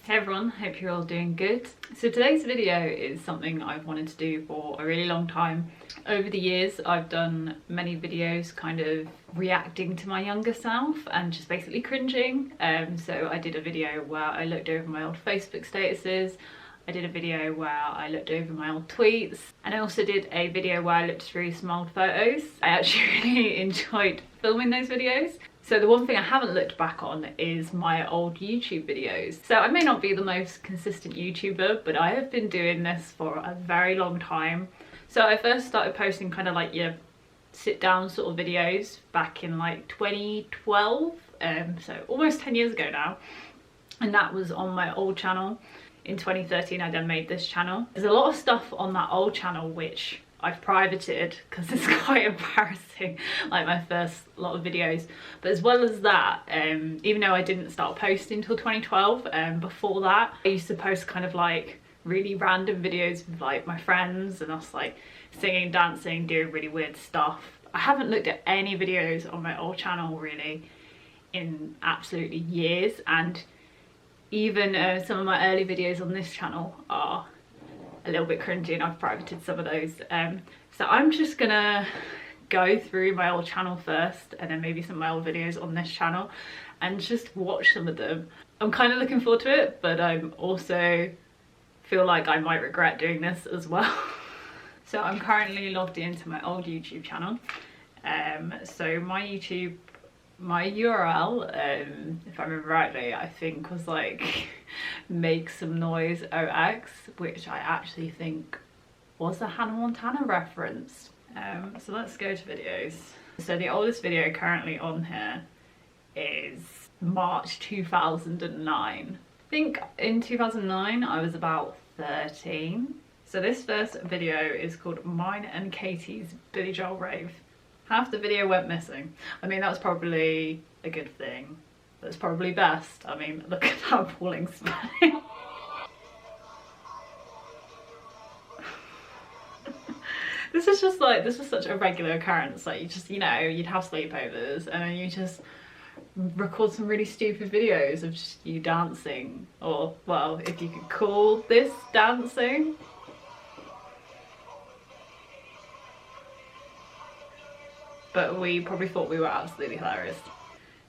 Hey everyone, hope you're all doing good. So today's video is something I've wanted to do for a really long time. Over the years I've done many videos kind of reacting to my younger self and just basically cringing. So I did a video where I looked over my old Facebook statuses. I did a video where I looked over my old tweets, and I also did a video where I looked through some old photos. I actually really enjoyed filming those videos. So the one thing I haven't looked back on is my old YouTube videos. So I may not be the most consistent YouTuber, but I have been doing this for a very long time. So I first started posting kind of like your sit down sort of videos back in like 2012, so almost 10 years ago now. And that was on my old channel. In 2013 I then made this channel. There's a lot of stuff on that old channel which I've privated because it's quite embarrassing, like my first lot of videos. But as well as that, even though I didn't start posting till 2012, before that I used to post kind of like really random videos with like my friends and us like singing, dancing, doing really weird stuff. I haven't looked at any videos on my old channel really in absolutely years, and even some of my early videos on this channel are a little bit cringy and I've privated some of those. So I'm just gonna go through my old channel first and then maybe some of my old videos on this channel and just watch some of them. I'm kind of looking forward to it, but I'm also feel like I might regret doing this as well. So I'm currently logged into my old YouTube channel. So my URL, if I remember rightly, I think was like make some noise OX, which I actually think was a Hannah Montana reference. So let's go to videos. So the oldest video currently on here is March 2009. I think in 2009 I was about 13. So this first video is called Mine and Katie's Billy Joel Rave. Half the video went missing. I mean, that was probably a good thing. That's probably best. I mean, look at that appalling spelling. This is just like, this was such a regular occurrence. Like, you just, you know, you'd have sleepovers and then you just record some really stupid videos of just you dancing. Or, well, if you could call this dancing. But we probably thought we were absolutely hilarious.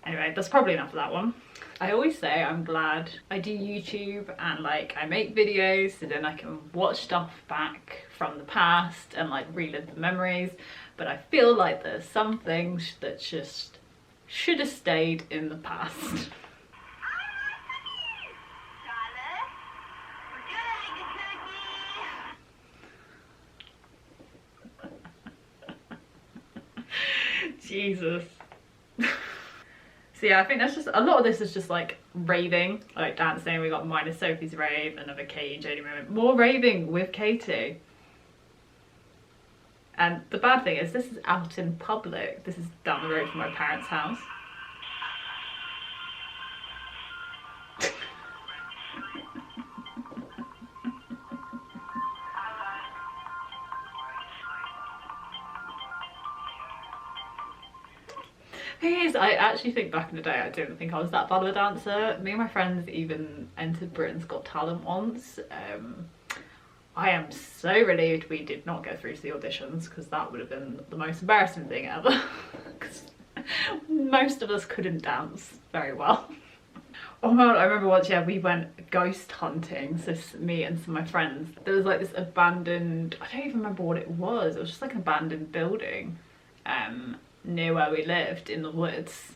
Anyway, that's probably enough of that one. I always say I'm glad I do YouTube and like I make videos so then I can watch stuff back from the past and like relive the memories, but I feel like there's some things that just should have stayed in the past. Jesus. So yeah, I think that's just, a lot of this is just like raving, like dancing. We got Minus Sophie's rave, another Katie and Jodie moment, more raving with Katie. And the bad thing is this is out in public. This is down the road from my parents' house. Thing is, I actually think back in the day I didn't think I was that bad of a dancer. Me and my friends even entered Britain's Got Talent once. I am so relieved we did not go through to the auditions because that would have been the most embarrassing thing ever. Because most of us couldn't dance very well. Oh my god, I remember once, yeah, we went ghost hunting, so me and some of my friends. There was like this abandoned, I don't even remember what it was just like an abandoned building near where we lived in the woods.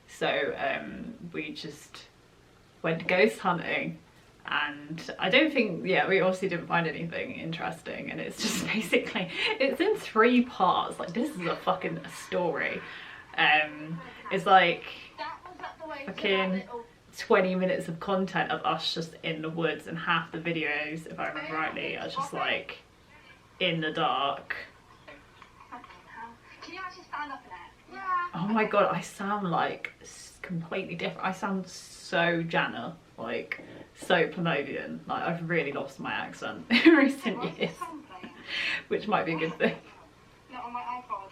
So we just went ghost hunting, and I don't think, yeah, we obviously didn't find anything interesting, and it's just basically, it's in 3 parts. Like, this is a fucking story. It's like fucking 20 minutes of content of us just in the woods, and half the videos, if I remember rightly, are just like in the dark. Can you actually stand up in it? Yeah. Oh my god, I sound like completely different. I sound so Jana, like so Planovian. Like, I've really lost my accent in recent years, which might be a good thing. No, on my iPod.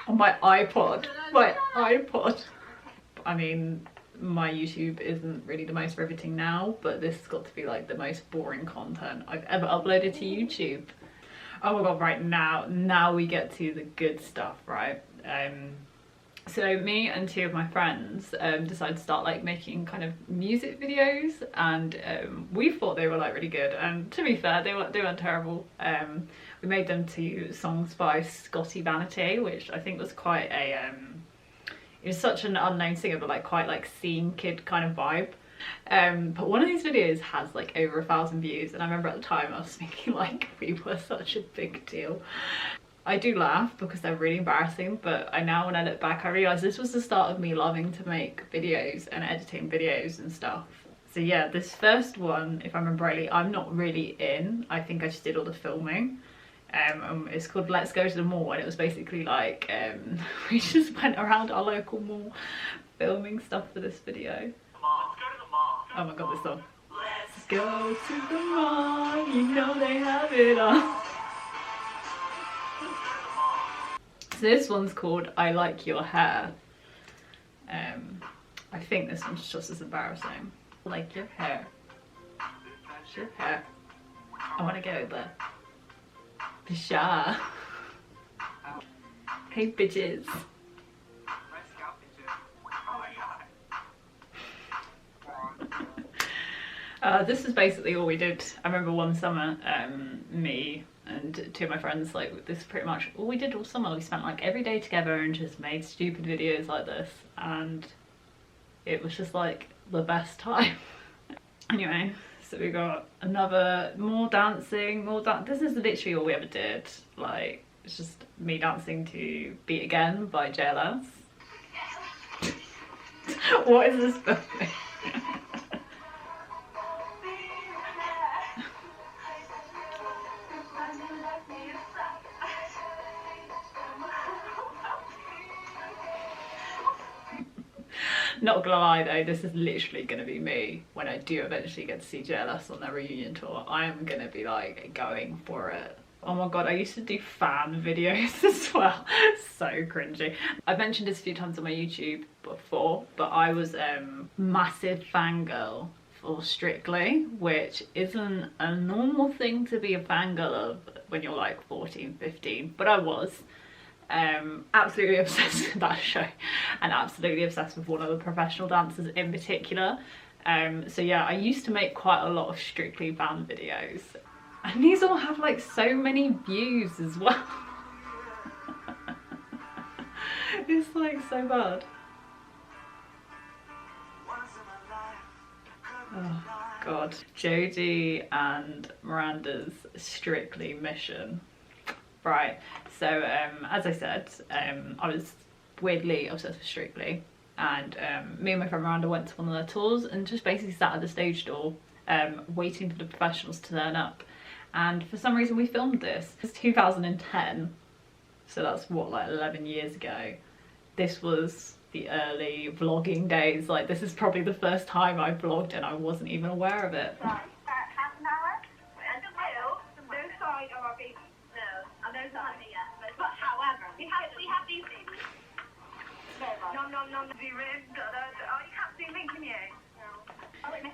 On my iPod. My iPod. I mean, my YouTube isn't really the most riveting now, but this has got to be like the most boring content I've ever uploaded to YouTube. Oh my god, right, now we get to the good stuff, right? So me and two of my friends decided to start like making kind of music videos, and we thought they were like really good, and to be fair, they weren't terrible. We made them to songs by Scotty Vanity, which I think was quite a it was such an unknown singer, but like quite like scene kid kind of vibe. But one of these videos has like over 1,000 views, and I remember at the time I was thinking like we were such a big deal. I do laugh because they're really embarrassing, but when I look back I realise this was the start of me loving to make videos and editing videos and stuff. So yeah, this first one, if I remember rightly, I'm not really in. I think I just did all the filming. It's called Let's Go to the Mall, and it was basically like we just went around our local mall filming stuff for this video. Oh my god, this song. Let's go to the mall, you know they have it all. So this one's called I Like Your Hair. I think this one's just as embarrassing. Like your hair. Your hair. I want to go there. Pisha. Hey bitches. This is basically all we did. I remember one summer, me and two of my friends, like, this is pretty much all we did all summer. We spent like every day together and just made stupid videos like this, and it was just like the best time. Anyway, so we got more dancing, this is literally all we ever did. Like, it's just me dancing to Beat Again by JLS. What is this filming? Not gonna lie though, this is literally gonna be me when I do eventually get to see JLS on their reunion tour. I am gonna be like going for it. Oh my god, I used to do fan videos as well. So cringy. I've mentioned this a few times on my YouTube before, but I was a massive fangirl for Strictly, which isn't a normal thing to be a fangirl of when you're like 14, 15, but I was. Absolutely obsessed with that show, and absolutely obsessed with one of the professional dancers in particular. So yeah, I used to make quite a lot of Strictly fan videos, and these all have like so many views as well. It's like so bad. Oh god. Jodie and Miranda's Strictly mission. Right, so as I said, I was weirdly obsessed with Strictly, and me and my friend Miranda went to one of their tours and just basically sat at the stage door waiting for the professionals to turn up, and for some reason we filmed this. It's 2010, so that's what, like 11 years ago. This was the early vlogging days. Like, this is probably the first time I vlogged and I wasn't even aware of it. Right, half an hour. No side of our baby. No side. But however, we have these things. No. Oh, you can't zoom in, can you? No.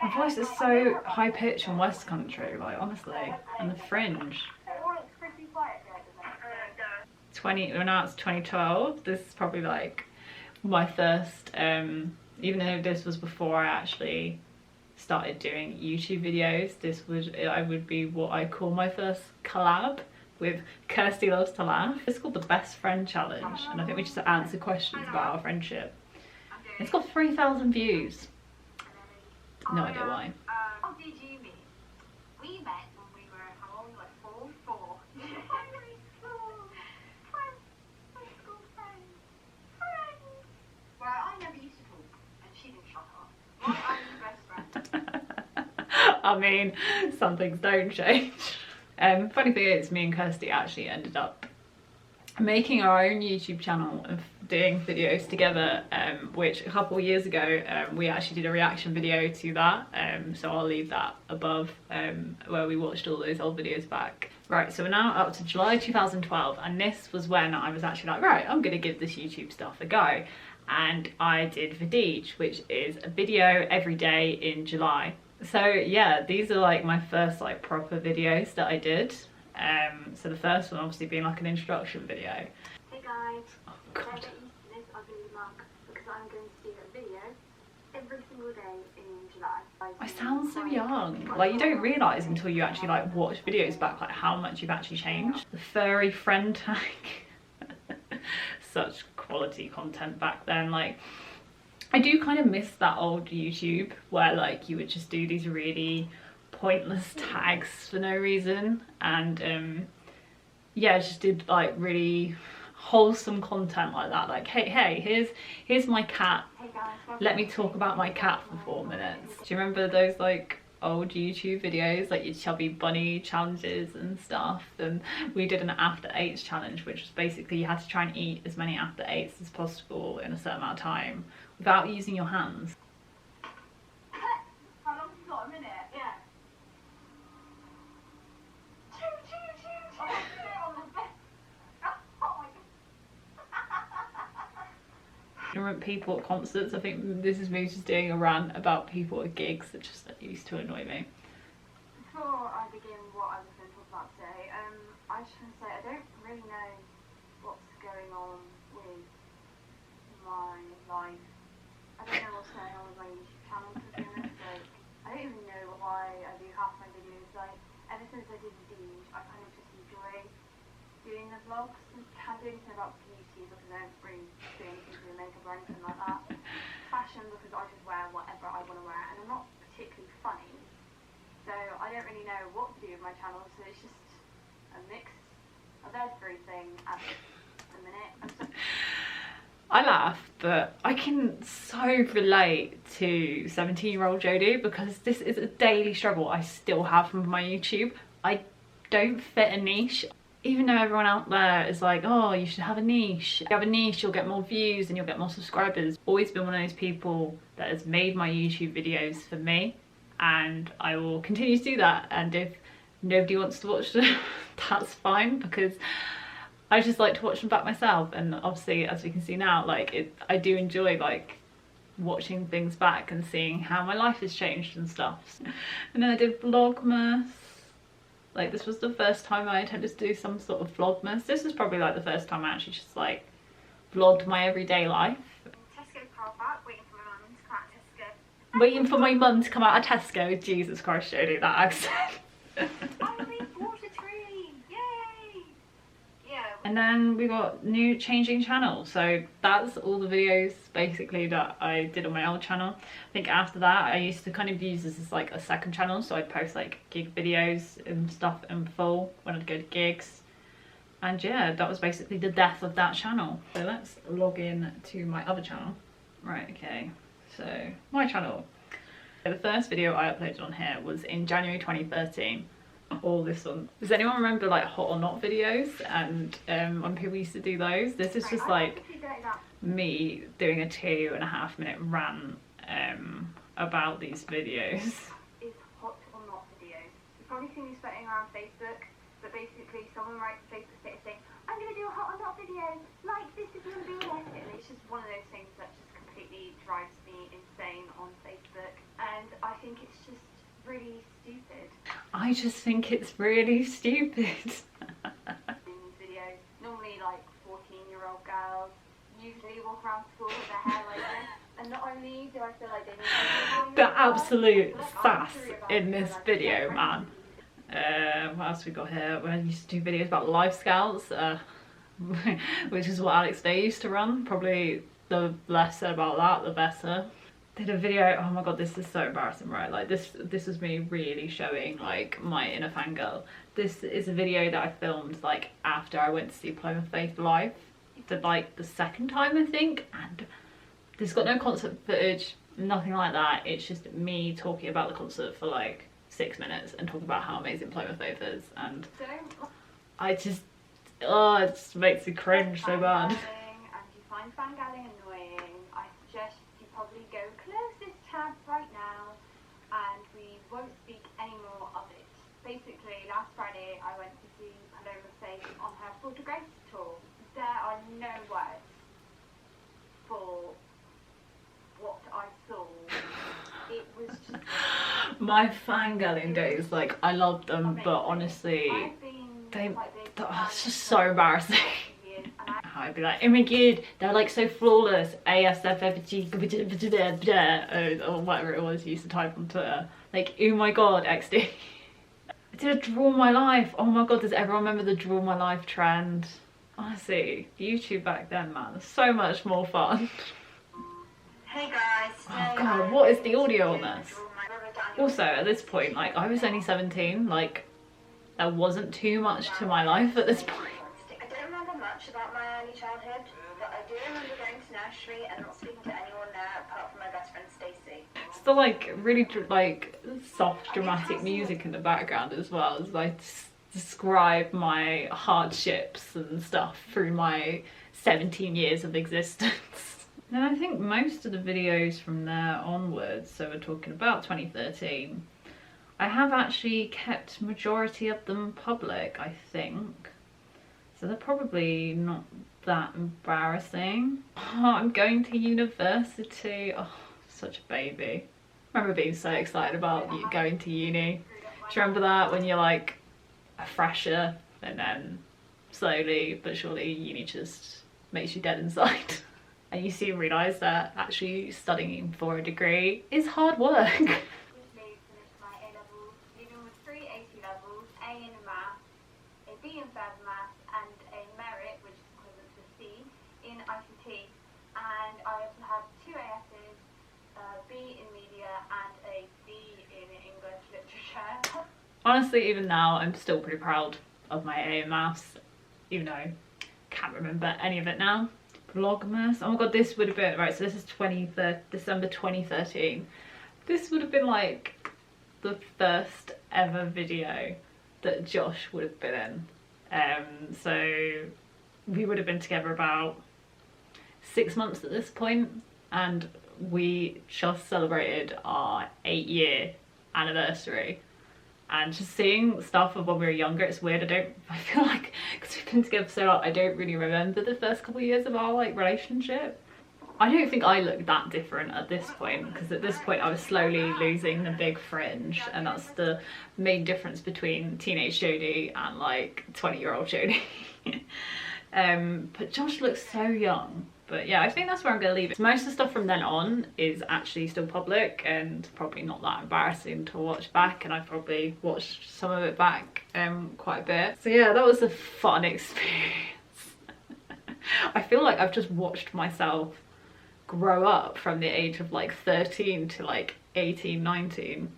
My voice is so high pitched in West Country, like honestly, and the fringe. 20, it's 2012. This is probably like my first, even though this was before I actually started doing YouTube videos, I would be what I call my first collab with Kirsty Loves to Laugh. It's called the Best Friend Challenge, and I think we just answer questions about our friendship. It's got 3,000 views. No idea why. How did you meet? We met when we were, how old? Like 4. Primary school. High school friends. Well, I never used to talk, and she didn't shut up. Why are you best friends? I mean, some things don't change. Funny thing is, me and Kirsty actually ended up making our own YouTube channel of doing videos together, which a couple of years ago we actually did a reaction video to that, so I'll leave that above, where we watched all those old videos back. Right, so we're now up to July 2012, and this was when I was actually like, right, I'm gonna give this YouTube stuff a go. and I did Vlogmas, which is a video every day in July. So yeah, these are like my first like proper videos that I did. So the first one obviously being like an introduction video. Hey guys, Oh don't god. get used to this ugly mug because I'm going to do a video every single day in July. I sound so young. Like you don't realise until you actually like watch videos back like how much you've actually changed. The furry friend tag. Such quality content back then. Like I do kind of miss that old YouTube where like you would just do these really pointless tags for no reason, and yeah, just did like really wholesome content like that, like hey, here's my cat, let me talk about my cat for 4 minutes. Do you remember those like old YouTube videos, like your chubby bunny challenges and stuff? And we did an after 8s challenge, which was basically you had to try and eat as many after 8s as possible in a certain amount of time without using your hands. How long have you got? A minute? Yeah. I remember people at concerts, I think this is me just doing a rant about people at gigs that just used to annoy me. Before I begin what I was going to talk about today, I just want to say I don't really know what's going on with my life. I don't know what's going on with my YouTube channel, to be honest. Like, I don't even know why I do half my videos. Like, ever since I did Vlogmas, I kind of just enjoy doing the vlogs. I can't do anything about beauty because I don't really do anything to the makeup or anything like that. Fashion because I just wear whatever I want to wear, and I'm not particularly funny. So I don't really know what to do with my channel, so it's just a mix of everything at the minute. I laugh, but I can so relate to 17-year-old Jodie because this is a daily struggle I still have with my YouTube. I don't fit a niche. Even though everyone out there is like, oh, you should have a niche. If you have a niche, you'll get more views and you'll get more subscribers. Always been one of those people that has made my YouTube videos for me, and I will continue to do that. And if nobody wants to watch them, that's fine, because I just like to watch them back myself. And obviously, as we can see now, like I do enjoy like watching things back and seeing how my life has changed and stuff. And then I did Vlogmas. Like this was the first time I attempted to do some sort of Vlogmas. This was probably like the first time I actually just like vlogged my everyday life. Tesco car park, waiting for my mum to come out of Tesco. Waiting for my mum to come out of Tesco. Jesus Christ, Jodie, that accent. I bought a tree! Yay! Yeah. And then we got new changing channel. So that's all the videos basically that I did on my old channel. I think after that I used to kind of use this as like a second channel, so I'd post like gig videos and stuff in full when I'd go to gigs. And yeah, that was basically the death of that channel. So let's log in to my other channel. Right, okay, so my channel. The first video I uploaded on here was in January 2013. All this one. Does anyone remember like hot or not videos, and when people used to do those? This is just like me doing a 2.5 minute rant about these videos. Is hot or not videos. You've probably seen these floating around Facebook, but basically someone writes a Facebook status saying, I'm going to do a hot or not video, like this if you want to be in it. And it's just one of those things that just completely drives me insane on Facebook, and I think it's just really stupid. I just think it's really stupid. In these videos, normally like 14-year-old girls usually walk around school with their hair like this, and not only do I feel like they need to The absolute sass in this video, man. What else we got here? We used to do videos about Life Scouts, which is what Alex Day used to run. Probably the less said about that, the better. Did a video, oh my god, this is so embarrassing, right? Like this was me really showing like my inner fangirl. This is a video that I filmed like after I went to see Plymouth Faith live for like the second time, I think, and there's got no concert footage, nothing like that. It's just me talking about the concert for like 6 minutes and talking about how amazing Plymouth Faith is, and I just, oh, it just makes me cringe so bad. And you find fangirling annoying, I suggest you probably go close this tab right now and we won't speak any more of it. Basically, last Friday I went to see Paloma Faith on her Photograph tour. There are no words for My fangirling days, like, I loved them, but honestly, it's just so embarrassing. I'd be like, oh my god, they're like so flawless, ASFFG, or whatever it was you used to type on Twitter. Like, oh my god, XD. I did a draw my life. Oh my god, does everyone remember the draw my life trend? Honestly, YouTube back then, man, so much more fun. Hey guys. Oh god, what is the audio on this? Also, at this point, like, I was only 17, like, there wasn't too much to my life at this point. I don't remember much about my early childhood, but I do remember going to nursery and not speaking to anyone there apart from my best friend Stacey. It's the, like, really, like, soft, dramatic music in the background as well, as I describe my hardships and stuff through my 17 years of existence. And I think most of the videos from there onwards, so we're talking about 2013, I have actually kept majority of them public, I think. So they're probably not that embarrassing. Oh, I'm going to university. Oh, such a baby. I remember being so excited about going to uni. Do you remember that, when you're like a fresher and then slowly but surely uni just makes you dead inside? And you soon realise that actually studying for a degree is hard work. Recently finished my A-levels, leaving with 3 A2 levels, A in maths, a B in further maths, and a merit, which is equivalent to a C, in ICT. And I also have 2 ASs, a B in media, and a D in English literature. Honestly, even now, I'm still pretty proud of my A in maths, even though I can't remember any of it now. Vlogmas. Oh my god, this would have been, right, so this is December 2013. This would have been like the first ever video that Josh would have been in. So we would have been together about 6 months at this point, and we just celebrated our 8-year anniversary. And just seeing stuff of when we were younger, it's weird. I feel like, because we've been together so long, I don't really remember the first couple of years of our like relationship. I don't think I look that different at this point, because at this point I was slowly losing the big fringe, and that's the main difference between teenage Jodie and like 20-year-old Jodie. But Josh looks so young. But yeah, I think that's where I'm going to leave it. Most of the stuff from then on is actually still public and probably not that embarrassing to watch back, and I've probably watched some of it back quite a bit. So yeah, that was a fun experience. I feel like I've just watched myself grow up from the age of like 13 to like 18, 19.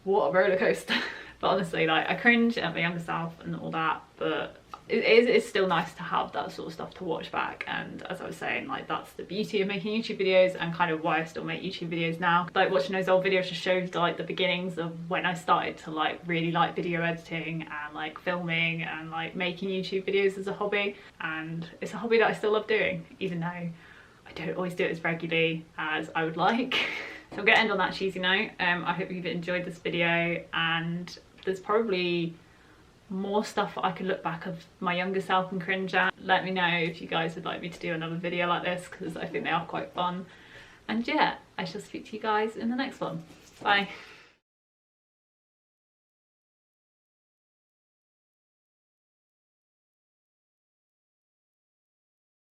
What a roller coaster. But honestly, like, I cringe at my younger self and all that, but it's still nice to have that sort of stuff to watch back. And as I was saying, like, that's the beauty of making YouTube videos, and kind of why I still make YouTube videos now. Like, watching those old videos just shows like the beginnings of when I started to like really like video editing and like filming and like making YouTube videos as a hobby. And it's a hobby that I still love doing, even though I don't always do it as regularly as I would like. So I'm gonna end on that cheesy note. I hope you've enjoyed this video, and there's probably more stuff I could look back of my younger self and cringe at. Let me know if you guys would like me to do another video like this, because I think they are quite fun. And yeah, I shall speak to you guys in the next one. Bye.